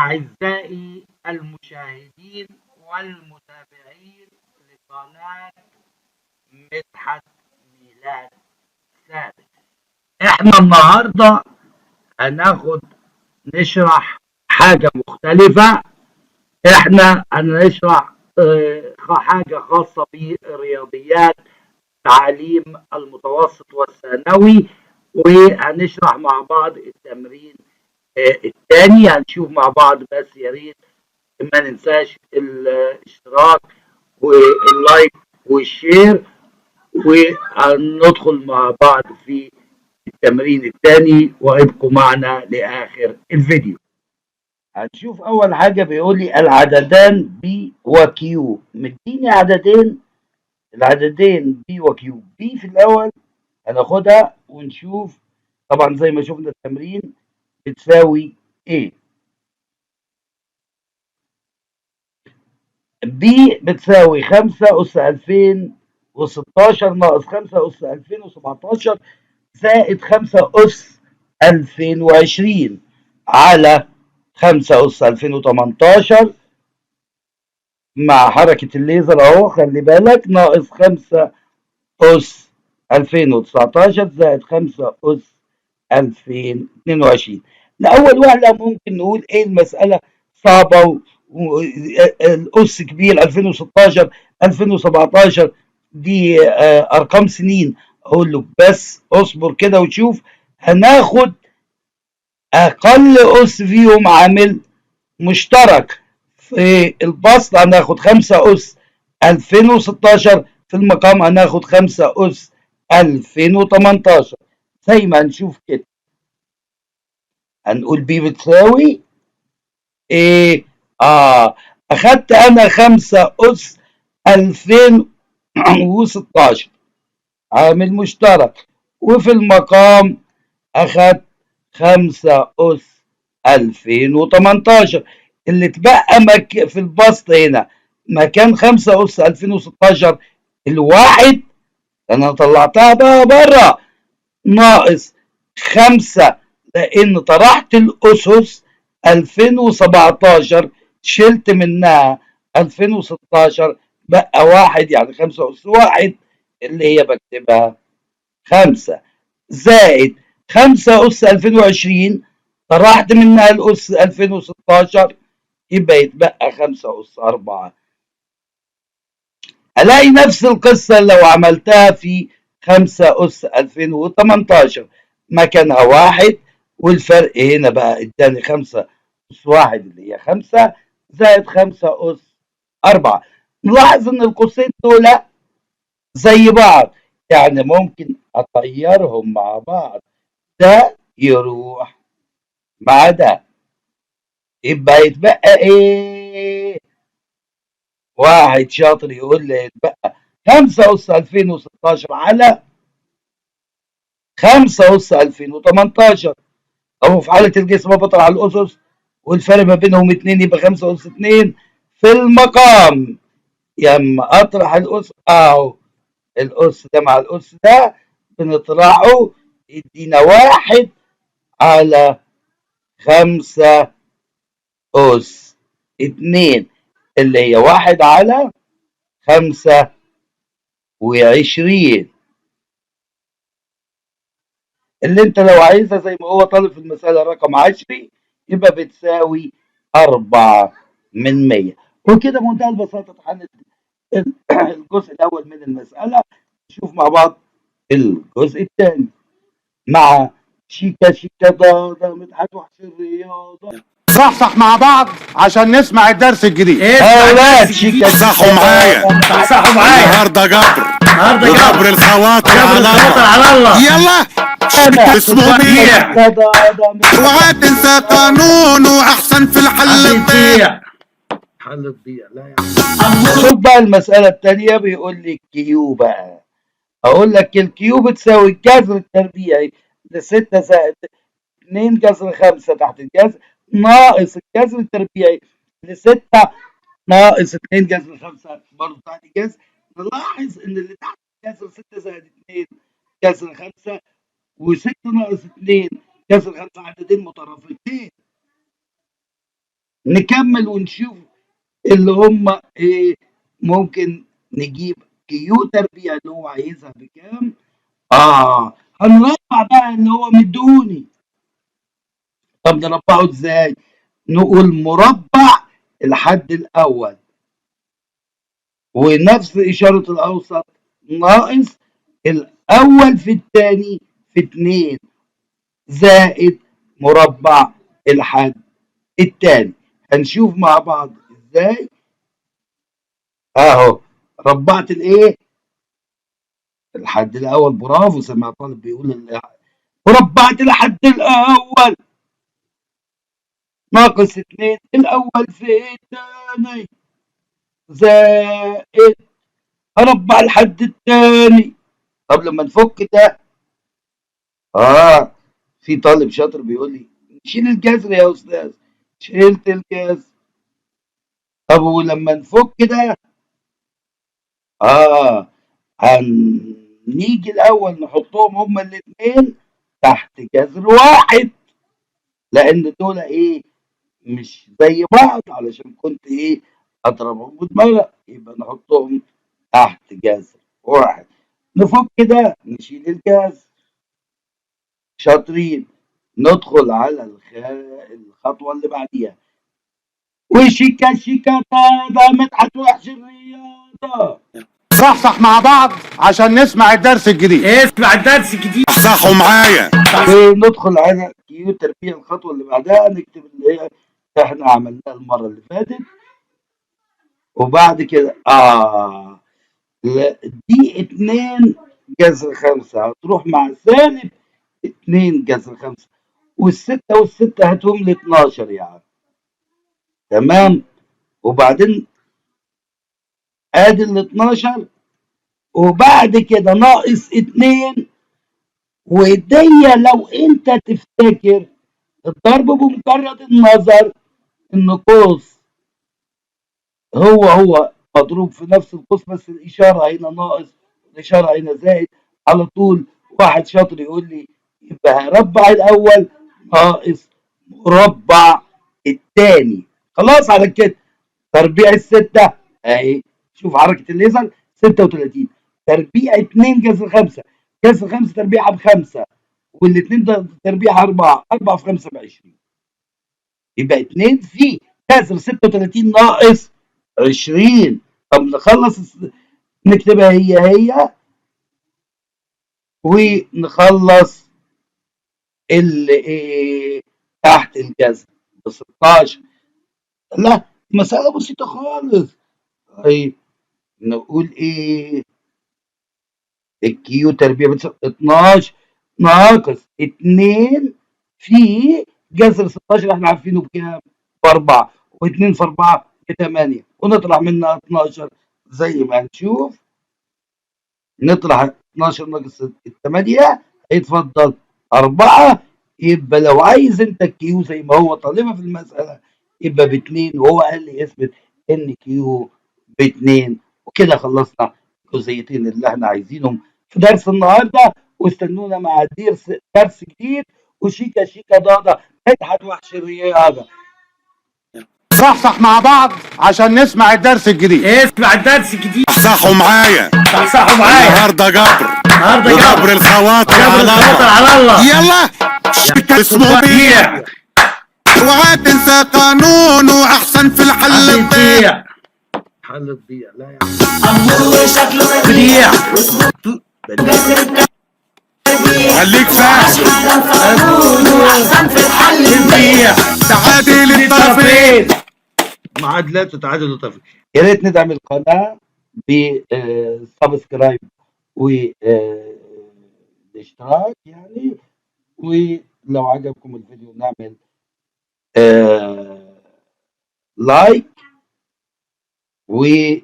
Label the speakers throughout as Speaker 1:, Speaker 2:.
Speaker 1: أعزائي المشاهدين والمتابعين لقناة مدحت ميلاد ثابت. احنا النهاردة نشرح حاجة مختلفة. احنا هنشرح حاجة خاصة بالرياضيات، تعليم المتوسط والثانوي، وهنشرح مع بعض التمرين الثاني. هنشوف مع بعض، بس يا ريت ما ننساش الاشتراك واللايك والشير، وهندخل مع بعض في التمرين الثاني، وابقوا معنا لآخر الفيديو. هنشوف أول حاجة بيقول لي العددان بي وكيو. مديني العددين بي وكيو. بي في الأول هناخدها ونشوف. طبعا زي ما شفنا التمرين بتساوي ايه. بي بتساوي 5 أس 2016 ناقص 5 أس 2017 زائد 5 أس 2020 على 5 أس 2018 مع حركة الليزر اهو، خلي بالك، ناقص 5 أس 2019 زائد 5 أس 2022. لأول وهلة ممكن نقول ايه المسألة صعبة الأس كبير. 2016 2017 دي أرقام سنين. أقول له بس اصبر كده وشوف. هناخد أقل أس فيهم عامل مشترك. في البسط هناخد 5 أس 2016، في المقام هناخد 5 أس 2018 زي ما هنشوف كده. هنقول بي بتساوي ايه؟ اخدت انا 5 أس 2016 عامل مشترك، وفي المقام اخدت 5 أس 2018. اللي اتبقى في البسط هنا مكان 5 أس 2016 الواحد، انا طلعتها بقى بره، ناقص 5 لان طرحت الاسس 2017 شلت منها 2016 بقى واحد، يعني 5 أس واحد اللي هي بكتبها 5 زائد 5 أس 2020 طرحت منها الأس 2016 يبقى يتبقى 5 أس 4. ألاقي نفس القصة لو عملتها في 5 أس 2018 مكانها واحد، والفرق هنا بقى اداني 5 أس واحد اللي هي 5 زائد 5 أس 4. نلاحظ إن القوسين دول زي بعض، يعني ممكن أطيرهم مع بعض، ده يروح مع ده، يبقى يتبقى ايه؟ واحد شاطر يقول لي يتبقى 5 أس 2016 على 5 أس 2018. أو في حالة الجسم بطلع الأسس والفرق ما بينهم 2 يبقى 5 أس 2 في المقام. يما أطرح الأس أهو، الأس ده مع الأس ده بنطرحه يدينا واحد على 5 أس 2 اللي هي واحد على 25، اللي انت لو عايزها زي ما هو طالب في المسألة رقم 10 يبقى بتساوي 4/100. وكده بمنتهى البساطة اتحلت الجزء الأول من المسألة. نشوف مع بعض الجزء الثاني مع شيكا ضاده مدحت وحش الرياضة.
Speaker 2: صحصح مع بعض عشان نسمع الدرس الجديد.
Speaker 1: اولاد شيكا
Speaker 3: صحوا معايا النهارده جبر الخواطر على الله. يلا اسمه بيع اوعى تنسى قانونه احسن في الحل تضيع.
Speaker 1: حل تضيع لا يعني. شوف بقى المسألة الثانية بيقول لي الكيو بقى. اقول لك الكيو بتساوي الجذر التربيعي ل6 زائد 2 جذر 5 تحت الجذر ناقص الجذر التربيعي ل6 ناقص 2 جذر 5 برضه تحت الجذر. نلاحظ ان اللي تحت الجذر 6 زائد 2 جذر 5 و6 ناقص 2 جذر 5 عددين مترافقين. نكمل ونشوف اللي هم ايه. ممكن نجيب كيو تربيع اللي هو عايزها بكام. هنربع بقى اللي هو مدوني. طب نربعه ازاي؟ نقول مربع الحد الاول ونفس اشارة الاوسط ناقص الاول في الثاني في 2 زائد مربع الحد الثاني. هنشوف مع بعض ازاي. اهو ربعت الايه الحد الاول. برافو، سمع طالب بيقول ربعت الحد الاول ناقص 2 الاول في الثاني زائد اربع الحد الثاني. طب لما نفك ده في طالب شاطر بيقول لي شيل الجذر يا استاذ. شيلت الجذر. طب ولما نفك ده هنيجي الاول نحطهم هما الاثنين تحت جذر واحد لان دول ايه مش زي بعض علشان كنت ايه اضربهم بدماغ يبقى نحطهم تحت جذر واحد. نفك ده نشيل الجذر. شاطرين. ندخل على الخطوة اللي بعديها. وشيكا شيكا ده مدحت وحش الرياضة.
Speaker 2: صحصح مع بعض عشان نسمع الدرس الجديد.
Speaker 4: اسمع الدرس الجديد.
Speaker 3: صحوا معايا.
Speaker 1: وندخل على كيو تربيع الخطوة اللي بعدها نكتب اللي هي احنا عملناها المرة اللي فاتت. وبعد كده دي 2 جذر 5 هتروح مع سالب 2 جذر 5 والستة والستة هاتهم لي 12 يعني. تمام. وبعدين ادي ال 12 وبعد كده ناقص 2. ودي لو انت تفتكر الضرب بمجرد النظر ان قوس هو مضروب في نفس القوس بس الاشاره هنا ناقص الاشاره هنا زائد. على طول واحد شاطر يقول لي يبقى هربع الاول ناقص مربع الثاني. خلاص على كده. تربيع الستة اهي. شوف حركة الليزر 36 تربيع 2 جذر 5 جذر 5 تربيعها ب5 والاثنين ده تربيعها 4 في 5 ب20 يبقى 2 في جذر 36 ناقص 20. طب نخلص نكتبها هي ونخلص اللي تحت الجذر ب 16. لا مسألة بسيطة خالص. طيب نقول ايه الكيو تربيع بتساوي 12 ناقص 2 في جذر 16 احنا عارفينه بكام؟ ب4 و2 في 4 ب8 ونطلع منها 12 زي ما هنشوف. نطلع 12 ناقص 8 هيتفضل 4. يبقى لو عايز انت الكيو زي ما هو طالبها في المسألة يبقى ب2 وهو قال لي اثبت ان كيو ب2. وكده خلصنا الجزئيتين اللي احنا عايزينهم في درس النهارده. واستنونا مع درس جديد. وشيكا شيكا ضاضة مدحت وحش الرياضة.
Speaker 2: صحصح مع بعض عشان نسمع الدرس الجديد.
Speaker 4: اسمع الدرس الجديد.
Speaker 3: صحوا معايا.
Speaker 4: صحصحوا معايا.
Speaker 3: النهارده جبر.
Speaker 4: النهارده
Speaker 3: وجبر الخواطر
Speaker 4: على الله.
Speaker 3: يلا اسمه بيع. اوعى تنسى قانونه احسن في الحل الضيع.
Speaker 1: حل تضيع لا يا
Speaker 4: أمور شكله بديع.
Speaker 3: خليك فاهم.
Speaker 4: أحسن في الحل بديع.
Speaker 3: تعادل الطرفين.
Speaker 1: معادلات وتعادل الطرفين. يا ريت ندعم القناة بسبسكرايب والاشتراك يعني. ولو عجبكم الفيديو نعمل لايك ويا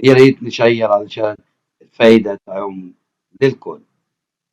Speaker 1: ريت نشير علشان الفايدة تعم للكل.